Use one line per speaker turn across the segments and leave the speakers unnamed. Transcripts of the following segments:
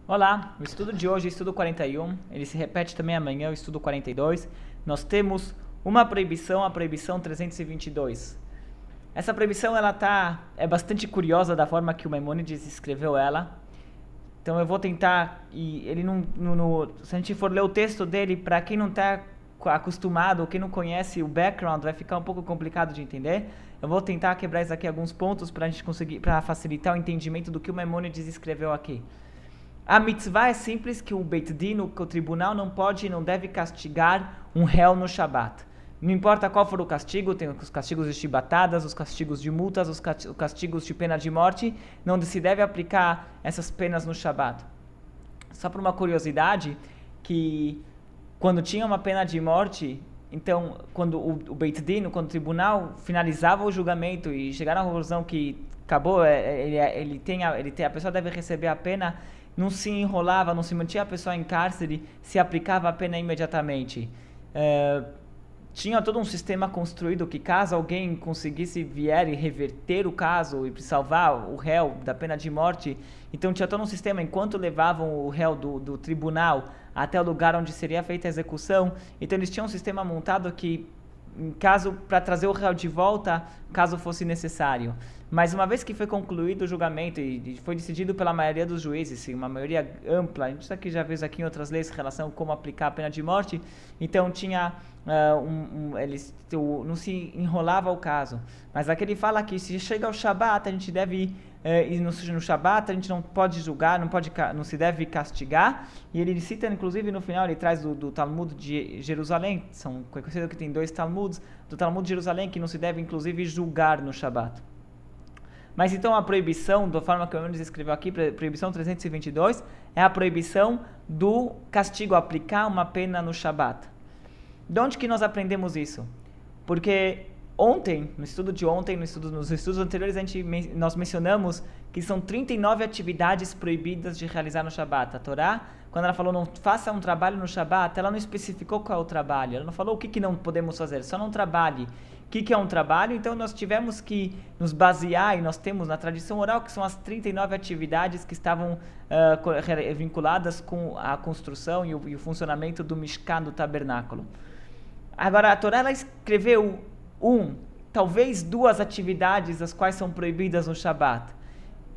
Olá, o estudo de hoje é o estudo 41, ele se repete também amanhã, o estudo 42. Nós temos uma proibição, a proibição 322. Essa proibição é bastante curiosa da forma que o Maimônides escreveu ela. Então eu vou tentar, e ele se a gente for ler o texto dele, para quem não está acostumado ou quem não conhece o background, vai ficar um pouco complicado de entender. Eu vou tentar quebrar isso aqui alguns pontos para a gente conseguir, para facilitar o entendimento do que o Maimônides escreveu aqui. A mitzvah é simples que o Beit Din, o tribunal, não pode e não deve castigar um réu no Shabat. Não importa qual for o castigo, tem os castigos de chibatadas, os castigos de multas, os castigos de pena de morte, não se deve aplicar essas penas no Shabat. Só por uma curiosidade, que quando tinha uma pena de morte, então quando o Beit Din, quando o tribunal finalizava o julgamento e chegaram à conclusão que acabou, a pessoa deve receber a pena, não se enrolava, não se mantinha a pessoa em cárcere, se aplicava a pena imediatamente. Tinha todo um sistema construído que caso alguém conseguisse vier e reverter o caso e salvar o réu da pena de morte, então tinha todo um sistema, enquanto levavam o réu do tribunal até o lugar onde seria feita a execução, então eles tinham um sistema montado que, para trazer o réu de volta, caso fosse necessário. Mas uma vez que foi concluído o julgamento e foi decidido pela maioria dos juízes, uma maioria ampla, a gente já viu aqui em outras leis em relação a como aplicar a pena de morte, então tinha não se enrolava o caso. Mas aqui ele fala que se chega ao Shabat, a gente deve ir no Shabat, a gente não pode julgar, não se deve castigar. E ele cita, inclusive, no final, ele traz do Talmud de Jerusalém, são conhecido que tem 2 Talmuds, do Talmud de Jerusalém, que não se deve, inclusive, julgar no Shabat. Mas então a proibição, da forma que o Maimônides escreveu aqui, proibição 322, é a proibição do castigo, aplicar uma pena no Shabat. De onde que nós aprendemos isso? Porque ontem, no estudo de ontem, nos estudos anteriores, nós mencionamos que são 39 atividades proibidas de realizar no Shabat. A Torá, quando ela falou não faça um trabalho no Shabat, ela não especificou qual é o trabalho, ela não falou o que não podemos fazer, só não trabalhe. O que é um trabalho? Então nós tivemos que nos basear, e nós temos na tradição oral, que são as 39 atividades que estavam vinculadas com a construção e o funcionamento do Mishkan, do tabernáculo. Agora, a Torá ela escreveu talvez 2 atividades as quais são proibidas no Shabat.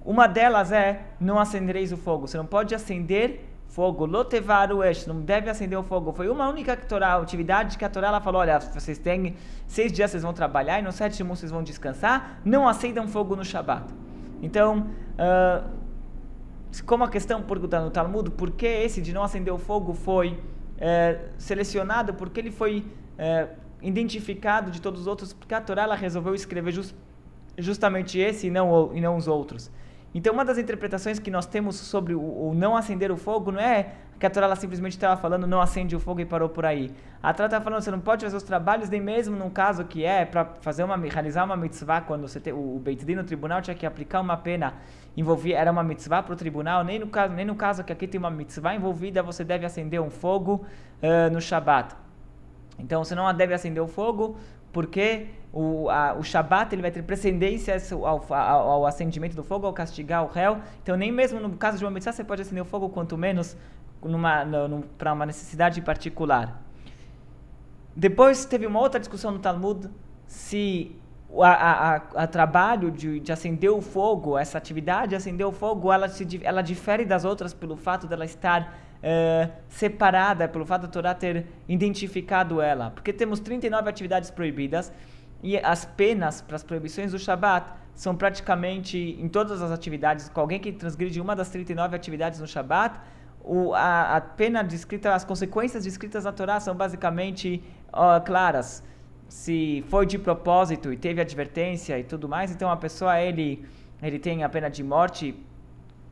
Uma delas é, não acendereis o fogo. Você não pode acender fogo. Lotevaru esh, não deve acender o fogo. Foi uma única atividade que a Torá ela falou, olha, vocês têm 6 dias vocês vão trabalhar e no 7º vocês vão descansar, não acendam fogo no Shabat. Então, como a questão no Talmud, por que esse de não acender o fogo foi selecionado, porque ele foi identificado de todos os outros, porque a Torá ela resolveu escrever justamente esse e não os outros. Então, uma das interpretações que nós temos sobre o não acender o fogo não é que a Torá ela simplesmente estava falando não acende o fogo e parou por aí. A Torá estava falando você não pode fazer os trabalhos, nem mesmo num caso que para realizar uma mitzvah, quando o Beit Din no tribunal tinha que aplicar uma pena, era uma mitzvah para o tribunal, nem no caso que aqui tem uma mitzvah envolvida, você deve acender um fogo no Shabat. Então, você não deve acender o fogo, porque o Shabat ele vai ter precedência ao acendimento do fogo, ao castigar o réu. Então, nem mesmo no caso de uma mitzvah, você pode acender o fogo, quanto menos para uma necessidade particular. Depois, teve uma outra discussão no Talmud, se a trabalho de acender o fogo, essa atividade de acender o fogo, ela difere das outras pelo fato dela estar separada, pelo fato da Torá ter identificado ela. Porque temos 39 atividades proibidas e as penas para as proibições do Shabat são praticamente em todas as atividades. Com alguém que transgride uma das 39 atividades no Shabat, a pena descrita, as consequências descritas na Torá são basicamente claras. Se foi de propósito e teve advertência e tudo mais, então a pessoa ele tem a pena de morte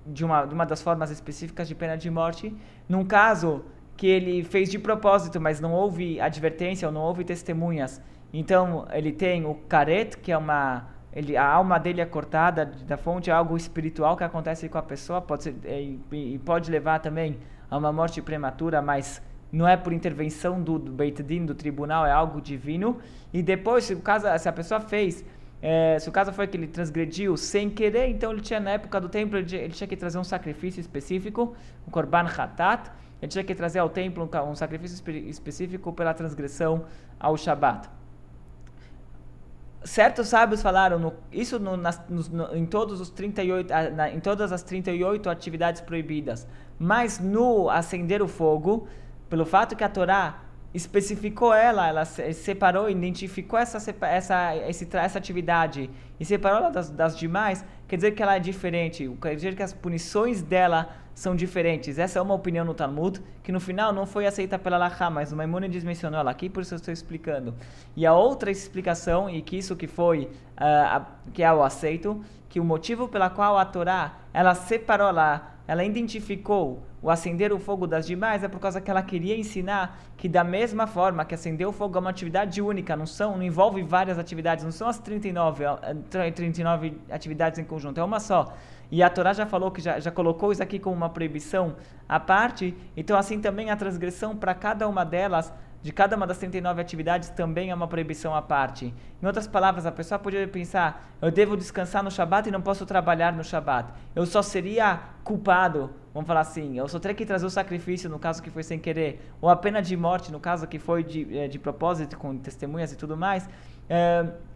de uma das formas específicas de pena de morte. Num caso que ele fez de propósito, mas não houve advertência ou não houve testemunhas, então ele tem o karet, que é a alma dele é cortada da fonte, é algo espiritual que acontece com a pessoa, pode levar também a uma morte prematura, mas não é por intervenção do Beit Din, do tribunal, é algo divino. E depois, se a pessoa fez Se o caso foi que ele transgrediu sem querer, então ele tinha, na época do templo, ele tinha que trazer um sacrifício específico, um korban hatat, ele tinha que trazer ao templo um sacrifício específico pela transgressão ao Shabat. Certos sábios falaram isso em todos os 38, em todas as 38 atividades proibidas, mas no acender o fogo, pelo fato que a Torá especificou ela separou, identificou essa atividade e separou ela das demais, quer dizer que ela é diferente, quer dizer que as punições dela são diferentes. Essa é uma opinião no Talmud, que no final não foi aceita pela Halachá, mas o Maimônides mencionou ela aqui, por isso eu estou explicando. E a outra explicação, e que isso que foi, que é o aceito, que o motivo pela qual a Torá, ela separou ela identificou o acender o fogo das demais é por causa que ela queria ensinar que da mesma forma que acender o fogo é uma atividade única, não envolve várias atividades, não são as 39 atividades em conjunto, é uma só. E a Torá já falou que já colocou isso aqui como uma proibição à parte, então assim também a transgressão para cada uma delas, de cada uma das 39 atividades, também é uma proibição à parte. Em outras palavras, a pessoa poderia pensar, eu devo descansar no Shabat e não posso trabalhar no Shabat. Eu só seria culpado, vamos falar assim, eu só teria que trazer o sacrifício no caso que foi sem querer, ou a pena de morte no caso que foi de propósito, com testemunhas e tudo mais,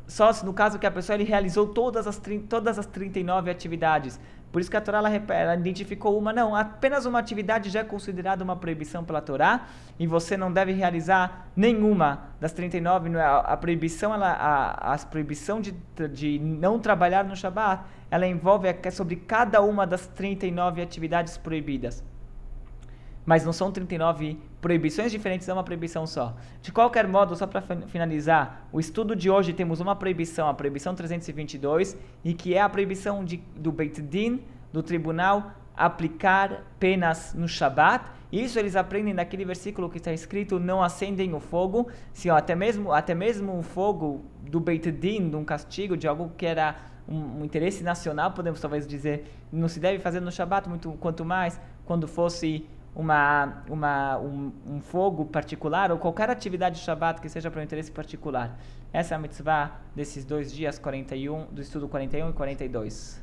só no caso que a pessoa ele realizou todas as 39 atividades. Por isso que a Torá ela identificou não, apenas uma atividade já é considerada uma proibição pela Torá e você não deve realizar nenhuma das 39. A proibição, a proibição de não trabalhar no Shabat, ela envolve sobre cada uma das 39 atividades proibidas. Mas não são 39 proibições diferentes, é uma proibição só. De qualquer modo, só para finalizar, o estudo de hoje temos uma proibição, a proibição 322, e que é a proibição do Beit Din, do tribunal, aplicar penas no Shabat. Isso eles aprendem daquele versículo que está escrito, não acendem o fogo. Se até mesmo o fogo do Beit Din, de um castigo, de algo que era um interesse nacional, podemos talvez dizer, não se deve fazer no Shabat, quanto mais quando fosse um fogo particular ou qualquer atividade de Shabat que seja para um interesse particular. Essa é a mitzvah desses 2 dias 41, do estudo 41 e 42.